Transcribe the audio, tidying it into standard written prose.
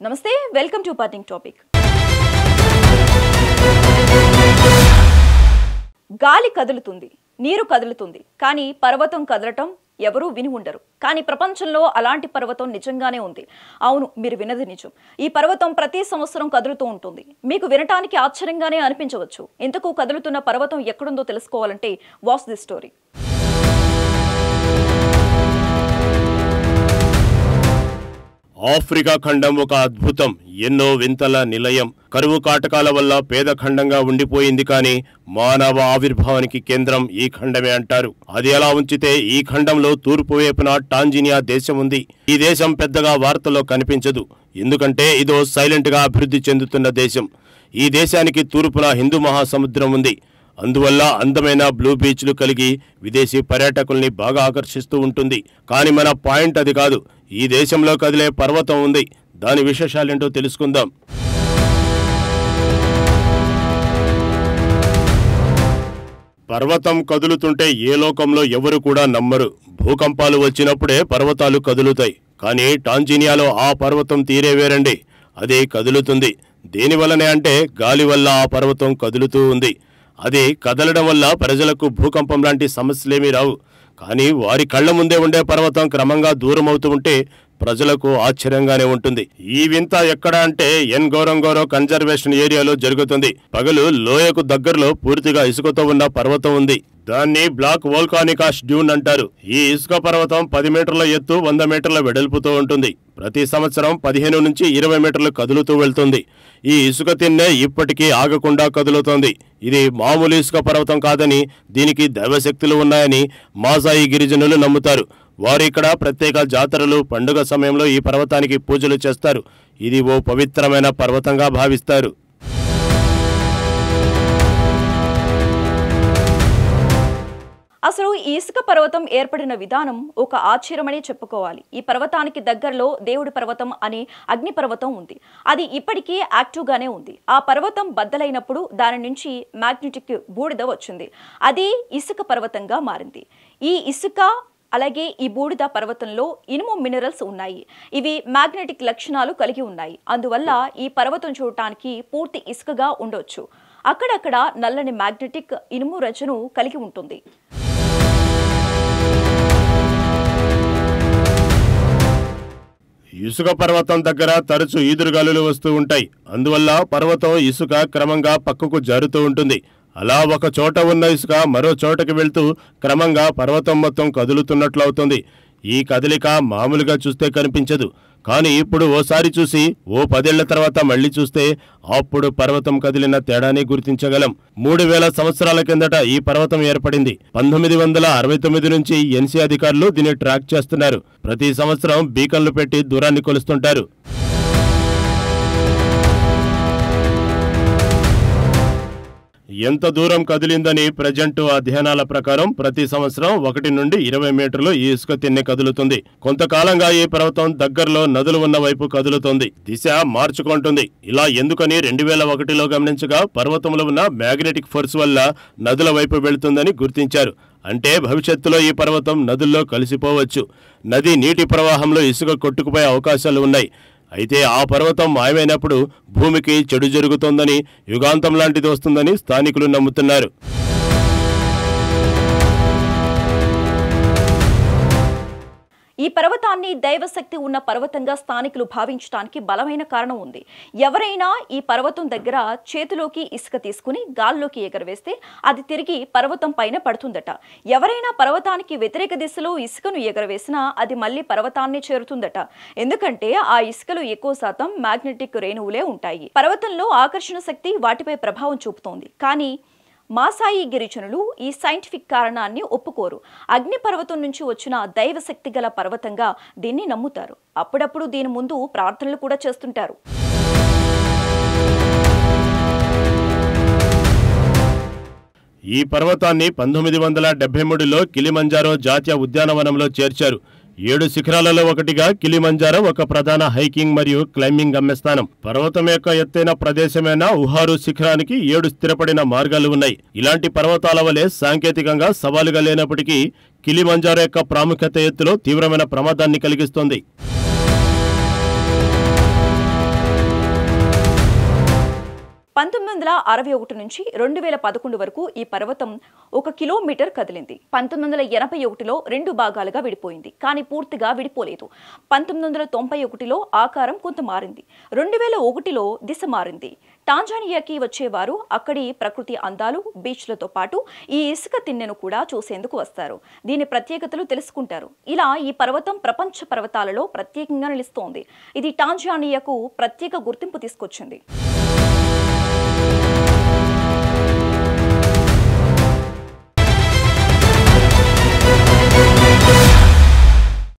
నమస్తే, welcome to parting topic. గాలి కదులుతుంది, నీరు కదులుతుంది, కానీ పర్వతం కదలటం ఎవరూ విని ఉండరు. కానీ ప్రపంచంలో అలాంటి పర్వతం నిజంగానే ఉంది. అవును, మీరు విన్నది నిజం. ఈ పర్వతం ప్రతి సంవత్సరం కదులుతూ ఉంటుంది. మీకు వినటానికి ఆశ్చర్యంగానే అనిపించవచ్చు. ఇంతకు కదులుతున్న పర్వతం ఎక్కడుందో తెలుసుకోవాలంటే వాచ్ ది స్టోరీ. ఆఫ్రికా ఖండం ఒక అద్భుతం, ఎన్నో వింతల నిలయం. కరువు కాటకాల వల్ల పేద ఖండంగా ఉండిపోయింది, కానీ మానవ ఆవిర్భావానికి కేంద్రం ఈ ఖండమే అంటారు. అది ఎలా ఉంచితే ఈ ఖండంలో తూర్పు వైపున టాంజానియా దేశం ఉంది. ఈ దేశం పెద్దగా వార్తల్లో కనిపించదు, ఎందుకంటే ఇదో సైలెంట్ గా అభివృద్ధి చెందుతున్న దేశం. ఈ దేశానికి తూర్పున హిందూ మహాసముద్రం ఉంది. అందువల్ల అందమైన బ్లూ బీచ్లు కలిగి విదేశీ పర్యాటకుల్ని బాగా ఆకర్షిస్తూ ఉంటుంది. కానీ మన పాయింట్ అది కాదు. ఈ దేశంలో కదిలే పర్వతం ఉంది. దాని విశేషాలేంటో తెలుసుకుందాం. పర్వతం కదులుతుంటే ఏ లోకంలో ఎవరు కూడా నమ్మరు. భూకంపాలు వచ్చినప్పుడే పర్వతాలు కదులుతాయి. కానీ టాంజానియాలో ఆ పర్వతం తీరే వేరండి. అది కదులుతుంది. దేనివల్లనే అంటే గాలి వల్ల ఆ పర్వతం కదులుతూ ఉంది. అది కదలడం వల్ల ప్రజలకు భూకంపం లాంటి సమస్యలేమీ రావు. కానీ వారి కళ్ల ముందే ఉండే పర్వతం క్రమంగా దూరం అవుతూ ఉంటే ప్రజలకు ఆశ్చర్యంగానే ఉంటుంది. ఈ వింత ఎక్కడ అంటే ఎన్గోరంగోరో కన్జర్వేషన్ ఏరియాలో జరుగుతుంది. పగలు లోయకు దగ్గరలో పూర్తిగా ఇసుకతో ఉన్న పర్వతం ఉంది. దాన్ని బ్లాక్ వోల్కానిక్ ఆష్ డ్యూన్ అంటారు. ఈ ఇసుక పర్వతం 10 మీటర్ల ఎత్తు, 100 మీటర్ల వెడల్పుతో ఉంటుంది. ప్రతి సంవత్సరం 15 నుంచి 20 మీటర్లు కదులుతూ వెళ్తుంది. ఈ ఇసుక తిన్నె ఇప్పటికీ ఆగకుండా కదులుతోంది. ఇది మామూలు ఇసుక పర్వతం కాదని, దీనికి దైవశక్తులు ఉన్నాయని మాసాయి గిరిజనులు నమ్ముతారు. వారు ఇక్కడ ప్రత్యేక జాతరలు, పండుగ సమయంలో ఈ పర్వతానికి పూజలు చేస్తారు. ఇది ఓ పవిత్రమైన పర్వతంగా భావిస్తారు. అసలు ఈ ఇసుక పర్వతం ఏర్పడిన విధానం ఒక ఆశ్చర్యమనే చెప్పుకోవాలి. ఈ పర్వతానికి దగ్గరలో దేవుడి పర్వతం అనే అగ్ని పర్వతం ఉంది. అది ఇప్పటికీ యాక్టివ్గానే ఉంది. ఆ పర్వతం బద్దలైనప్పుడు దాని నుంచి మ్యాగ్నెటిక్ బూడిద వచ్చింది. అది ఇసుక పర్వతంగా మారింది. ఈ ఇసుక అలాగే ఈ బూడిద పర్వతంలో ఇనుము మినరల్స్ ఉన్నాయి. ఇవి మ్యాగ్నెటిక్ లక్షణాలు కలిగి ఉన్నాయి. అందువల్ల ఈ పర్వతం చూడటానికి పూర్తి ఇసుకగా ఉండొచ్చు. అక్కడక్కడ నల్లని మ్యాగ్నెటిక్ ఇనుము రచను కలిగి ఉంటుంది. ఇసుక పర్వతం దగ్గర తరచూ ఈదురుగాలులు వస్తూ ఉంటాయి. అందువల్ల పర్వతం ఇసుక క్రమంగా పక్కకు జారుతూ ఉంటుంది. అలా ఒక చోట ఉన్న ఇసుక మరో చోటకి వెళ్తూ క్రమంగా పర్వతం మొత్తం కదులుతున్నట్లు అవుతుంది. ఈ కదలిక మామూలుగా చూస్తే కనిపించదు. కానీ ఇప్పుడు ఓసారి చూసి ఓ 10 ఏళ్ల తర్వాత మళ్లీ చూస్తే అప్పుడు పర్వతం కదిలిన తేడాని గుర్తించగలం. 3000 సంవత్సరాల కిందట ఈ పర్వతం ఏర్పడింది. 1969 నుంచి ఎన్సీ అధికారులు దీన్ని ట్రాక్ చేస్తున్నారు. ప్రతి సంవత్సరం బీకన్లు పెట్టి దూరాన్ని కొలుస్తుంటారు. ఎంత దూరం కదిలిందని ప్రజెంట్ అధ్యయనాల ప్రకారం ప్రతి సంవత్సరం 1 నుండి 20 మీటర్లు ఈ ఇసుక తిన్నె కదులుతుంది. కొంతకాలంగా ఈ పర్వతం దగ్గరలో నదులు ఉన్న వైపు కదులుతుంది. దిశ మార్చుకుంటుంది. ఇలా ఎందుకని 2001లో గమనించగా పర్వతంలో ఉన్న మ్యాగ్నెటిక్ ఫోర్స్ వల్ల నదుల వైపు వెళుతుందని గుర్తించారు. అంటే భవిష్యత్తులో ఈ పర్వతం నదుల్లో కలిసిపోవచ్చు. నది నీటి ప్రవాహంలో ఇసుక కొట్టుకుపోయే అవకాశాలు ఉన్నాయి. అయితే ఆ పర్వతం మాయమైనప్పుడు భూమికి చెడు జరుగుతోందని, యుగాంతం లాంటిది వస్తుందని స్థానికులు నమ్ముతున్నారు. ఈ పర్వతాన్ని దైవశక్తి ఉన్న పర్వతంగా స్థానికులు భావించడానికి బలమైన కారణం ఉంది. ఎవరైనా ఈ పర్వతం దగ్గర చేతిలోకి ఇసుక తీసుకుని గాల్లోకి ఎగరవేస్తే అది తిరిగి పర్వతం పైన పడుతుందట. ఎవరైనా పర్వతానికి వ్యతిరేక దిశలో ఇసుకను ఎగరవేసినా అది మళ్ళీ పర్వతాన్ని చేరుతుందట. ఎందుకంటే ఆ ఇసుకలో ఎక్కువ శాతం మ్యాగ్నెటిక్ రేణువులే ఉంటాయి. పర్వతంలో ఆకర్షణ శక్తి వాటిపై ప్రభావం చూపుతోంది. కానీ మాసాయి గిరిజనులు ఈ సైంటిఫిక్ కారణాన్ని ఒప్పుకోరు. అగ్నిపర్వతం నుంచి వచ్చిన దైవశక్తి గల పర్వతంగా దీన్ని నమ్ముతారు. అప్పుడప్పుడు దీని ముందు ప్రార్థనలు కూడా చేస్తుంటారు. ఈ పర్వతాన్ని 1973లో కిలిమంజారో జాతీయ ఉద్యానవనంలో చేర్చారు. 7 శిఖరాలలో ఒకటిగా కిలిమంజారో ఒక ప్రధాన హైకింగ్ మరియు క్లైంబింగ్ గమ్యస్థానం. పర్వతం యొక్క ఎత్తైన ప్రదేశమైన ఉహారు శిఖరానికి 7 స్థిరపడిన మార్గాలు ఉన్నాయి. ఇలాంటి పర్వతాల వలె సాంకేతికంగా సవాలుగా లేనప్పటికీ కిలిమంజారో యొక్క ప్రాముఖ్యత ఎత్తులో తీవ్రమైన ప్రమాదాన్ని కలిగిస్తోంది. 1961 నుంచి 2011 వరకు ఈ పర్వతం 1 కిలోమీటర్ కదిలింది. 1981లో 2 భాగాలుగా విడిపోయింది, కానీ పూర్తిగా విడిపోలేదు. 1991లో ఆకారం కొంత మారింది. 2001లో దిశ మారింది. టాంజానియాకి వచ్చేవారు అక్కడి ప్రకృతి అందాలు, బీచ్లతో పాటు ఈ ఇసుక తిన్నెను కూడా చూసేందుకు వస్తారు. దీని ప్రత్యేకతలు తెలుసుకుంటారు. ఇలా ఈ పర్వతం ప్రపంచ పర్వతాలలో ప్రత్యేకంగా నిలుస్తోంది. ఇది టాంజానియాకు ప్రత్యేక గుర్తింపు తీసుకొచ్చింది.